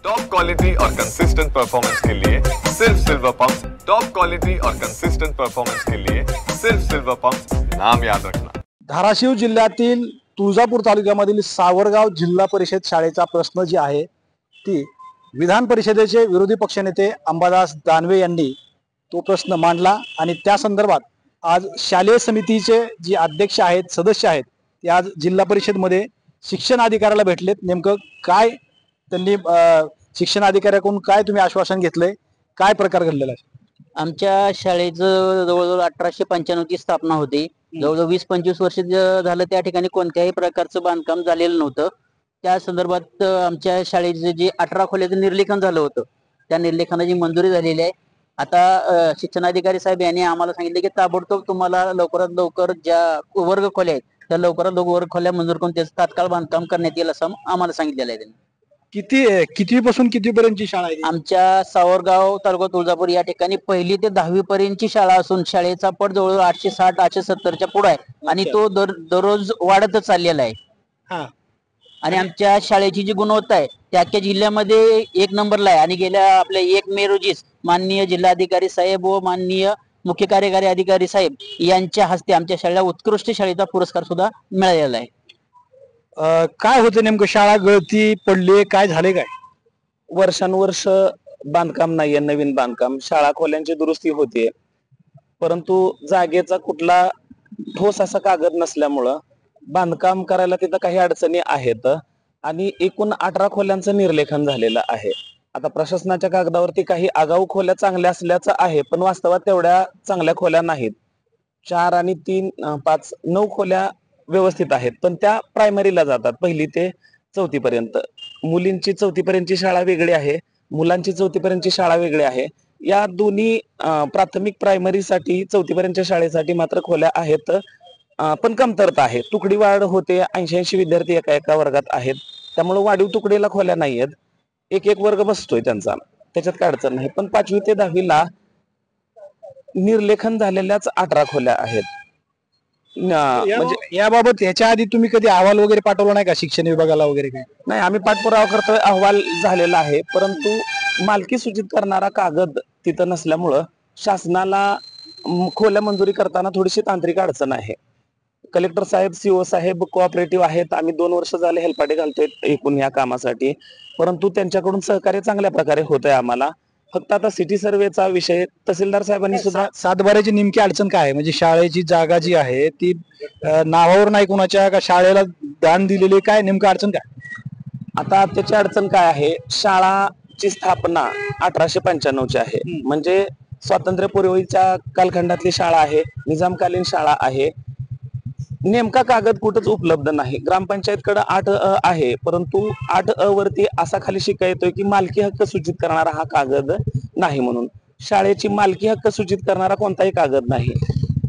Top quality और consistent performance के लिए सिर्फ सिल्वर पंप्स। टॉप क्वालिटी और कंसिस्टेंट परफॉर्मेंस के लिए सिर्फ सिल्वर पंप्स, नाम याद रखना। धाराशिव जिल्ह्यातील तुळजापूर तालुक्यामधील सावरगाव जिल्हा परिषद शाळेचा प्रश्न जी आहे ती विधान परिषदेचे विरोधी पक्षनेते अंबादास दानवे यांनी तो प्रश्न मांडला आणि त्या संदर्भात आज शालेय समितीचे जे अध्यक्ष आहेत, सदस्य आहेत, ते आज जिल्हा परिषदमध्ये शिक्षण अधिकाऱ्याला भेटलेत। नेमकं काय त्यांनी शिक्षण अधिकाऱ्याकडून काय तुम्ही आश्वासन घेतलंय, काय प्रकार घडलेला आहे? आमच्या शाळेचं जवळजवळ 1895 ची स्थापना होती। जवळजवळ 20-25 वर्ष झालं त्या ठिकाणी कोणत्याही प्रकारचं बांधकाम झालेलं नव्हतं। त्या संदर्भात आमच्या शाळेचे जे 18 खोल्याचं निर्लेखन झालं होतं, त्या निर्लेखनाची मंजुरी झालेली आहे। आता शिक्षणाधिकारी साहेब यांनी आम्हाला सांगितले की ताबडतोब तुम्हाला लवकरात लवकर ज्या वर्ग खोल्या आहेत त्या लवकरात लवकर वर्ग खोल्या मंजूर करून त्याचं तात्काळ बांधकाम करण्यात येईल असं आम्हाला सांगितलेलं आहे त्यांनी। किती पासून किती पर्यंतची शाळा आहे? आमच्या सावरगाव तालुका तुळजापूर या ठिकाणी 1ली ते 10वी पर्यंतची शाळा असून शाळेचा पट जवळजवळ 860-870च्या पुढे आहे आणि तो दररोज वाढतच चाललेला आहे। आणि आमच्या शाळेची जी गुणवत्ता आहे त्या अख्ख्या जिल्ह्यामध्ये 1 नंबरला आहे। आणि गेल्या आपल्या 1 मे रोजीच माननीय जिल्हाधिकारी साहेब व माननीय मुख्य कार्यकारी अधिकारी साहेब यांच्या हस्ते आमच्या शाळेला उत्कृष्ट शाळेचा पुरस्कार सुद्धा मिळालेला आहे। काय होतं नेमकं? शाळा गळती पडली, काय झाले? काय वर्षानुवर्ष बांधकाम नाहीये, नवीन बांधकाम, शाळा खोल्यांची दुरुस्ती होते, परंतु जागेचा कुठला ठोस असा कागद नसल्यामुळं बांधकाम करायला तिथं काही अडचणी आहेत आणि एकूण 18 खोल्यांचं निर्लेखन झालेलं आहे। आता प्रशासनाच्या कागदावरती काही आगाऊ खोल्या चांगल्या असल्याचं आहे, पण वास्तवात तेवढ्या चांगल्या खोल्या नाहीत। 4 आणि 3, 5, 9 खोल्या व्यवस्थित आहेत, पण त्या प्रायमरीला जातात 1ली ते 4थी पर्यंत। मुलींची 4थी पर्यंतची शाळा वेगळी आहे, मुलांची 4थी पर्यंतची शाळा वेगळी आहे। या दोन्ही प्राथमिक प्रायमरीसाठी 4थी पर्यंतच्या शाळेसाठी मात्र खोल्या आहेत, पण कमतरता आहे। तुकडी वाढ होते, 80-80 विद्यार्थी एका वर्गात आहेत, त्यामुळे वाढीव तुकडीला खोल्या नाही आहेत। एक वर्ग बसतोय त्यांचा, त्याच्यात काय अडचण नाही। पण 5वी ते 10वीला निर्लेखन झालेल्याच 18 खोल्या आहेत। म्हणजे याबाबत याच्या आधी तुम्ही कधी अहवाल वगैरे पाठवला नाही का शिक्षण विभागाला वगैरे? काय नाही, आम्ही पाठपुरावा करतोय, अहवाल झालेला आहे, परंतु मालकी सूचित करणारा कागद तिथं नसल्यामुळं शासनाला खोल्या मंजुरी करताना थोडीशी तांत्रिक अडचण आहे। कलेक्टर साहेब, CO साहेब कोऑपरेटिव्ह आहेत, आम्ही 2 वर्ष झाले हेलपाटे घालतोय एकूण या कामासाठी, परंतु त्यांच्याकडून सहकार्य चांगल्या प्रकारे होत आहे आम्हाला। फक्त आता सिटी सर्वेचा विषय तहसीलदार साहेबांनी सुद्धा सातबाऱ्याची नेमकी अडचण काय आहे? म्हणजे शाळेची जागा जी आहे ती नावावर नाही कुणाच्या, का शाळेला दान दिलेली, काय नेमकं अडचण काय? आता त्याची अडचण काय आहे? शाळाची स्थापना 1895ची आहे, म्हणजे स्वातंत्र्यपूर्वीच्या कालखंडातली शाळा आहे, निजामकालीन शाळा आहे। नेमका कागद कुठंच उपलब्ध नाही। ग्रामपंचायतकडे 8 आहे, परंतु 8 वरती असा खाली शिक्का येतोय की मालकी हक्क सूचित करणारा हा कागद नाही, म्हणून शाळेची मालकी हक्क सूचित करणारा कोणताही कागद नाही।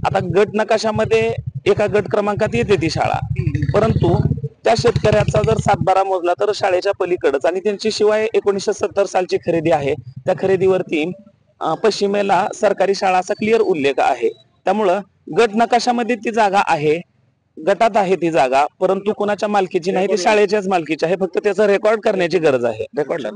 आता गट नकाशामध्ये एका गट क्रमांकात येते ती शाळा, परंतु त्या शेतकऱ्याचा जर सातबारा मोजला तर शाळेच्या पलीकडच, आणि त्यांची शिवाय 1970 सालची खरेदी आहे, त्या खरेदीवरती पश्चिमेला सरकारी शाळा असा क्लिअर उल्लेख आहे। त्यामुळं गट नकाशामध्ये ती जागा आहे, गटात आहे ती जागा, परंतु कोणाच्या मालकीची नाही, ती शाळेच्याच मालकीची आहे। फक्त त्याचं रेकॉर्ड करण्याची गरज आहे। रेकॉर्ड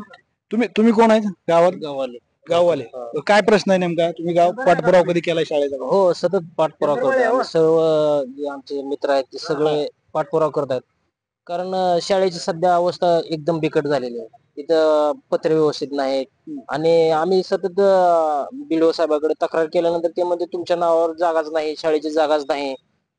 तुम्ही कोण आहेत? गाववाले काय प्रश्न आहे नेमका? तुम्ही गाव पाठपुरावा कधी केलाय शाळेचा? हो, सतत पाठपुरावा करतो। सर्व जे आमचे मित्र आहेत ते सगळे पाठपुरावा करतात, कारण शाळेची सध्या अवस्था एकदम बिकट झालेली आहे। तिथं पत्रे व्यवस्थित नाहीत आणि आम्ही सतत BDO साहेबांकडे तक्रार केल्यानंतर ते म्हणजे तुमच्या नावावर जागाच नाही, शाळेची जागाच नाही,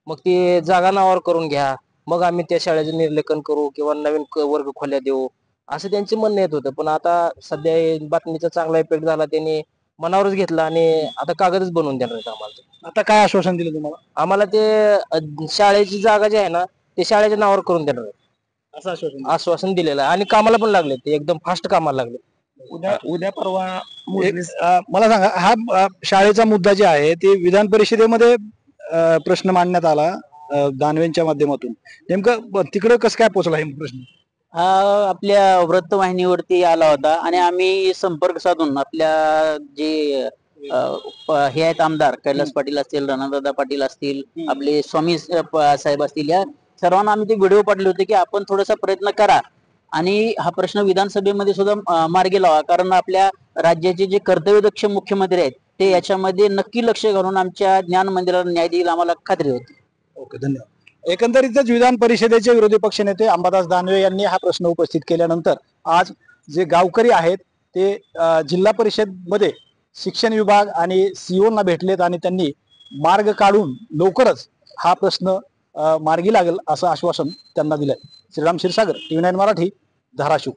मग ती जागा नावावर करून घ्या, मग आम्ही त्या शाळेचं निर्लेखन करू किंवा नवीन वर्ग खोल्या देऊ, असं त्यांचे म्हणणं येत होतं। पण आता सध्या बातमीचा चांगला इफेक्ट झाला, त्यांनी मनावरच घेतला आणि आता कागदच बनवून देणार आहेत आम्हाला। आता काय आश्वासन दिलं तुम्हाला? आम्हाला ते शाळेची जागा जी आहे ना ते शाळेच्या नावावर करून देणार आहे असं आश्वासन दिलेलं आहे, आणि कामाला पण लागले, ते एकदम फास्ट कामाला लागले। उद्या परवा मला सांगा, हा शाळेचा मुद्दा जे आहे ते विधान परिषदेमध्ये प्रश्न मांडण्यात आला दानवेंच्या माध्यमातून, नेमकं तिकडे कसं काय पोहोचला हे प्रश्न? हा आपल्या वृत्तवाहिनीवरती आला होता आणि आम्ही संपर्क साधून आपल्या जे हे आहेत आमदार कैलास पाटील असतील, रणदादा पाटील असतील, आपले स्वामी साहेब असतील, या सर्वांना आम्ही ते व्हिडिओ पाठवले होते की आपण थोडासा प्रयत्न करा आणि हा प्रश्न विधानसभेमध्ये सुद्धा मार्गी लावा, कारण आपल्या राज्याचे जे कर्तव्यदक्ष मुख्यमंत्री आहेत ते याच्यामध्ये नक्की लक्ष घालून आमच्या ज्ञान मंदिराला न्याय देईल, आम्हाला खात्री होती. ओके, धन्यवाद. एकंदरीतच विधान परिषदेचे विरोधी पक्षनेते अंबादास दानवे यांनी हा प्रश्न उपस्थित केल्यानंतर आज जे गावकरी आहेत ते जिल्हा परिषद मध्ये शिक्षण विभाग आणि सीओना भेटलेत आणि त्यांनी मार्ग काढून लवकरच हा प्रश्न मार्गी लागेल असं आश्वासन त्यांना दिलंय. श्रीराम क्षीरसागर, TV9 मराठी, धाराशिव.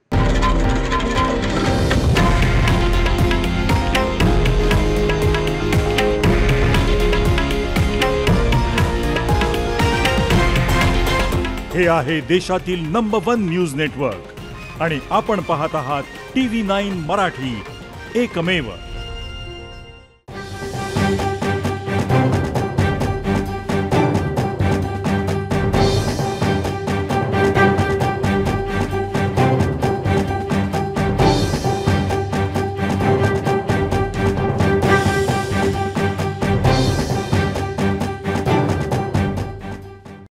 हे आहे देशातील नंबर 1 न्यूज नेटवर्क आणि आपण पाहत आहात TV9 मराठी, एकमेव.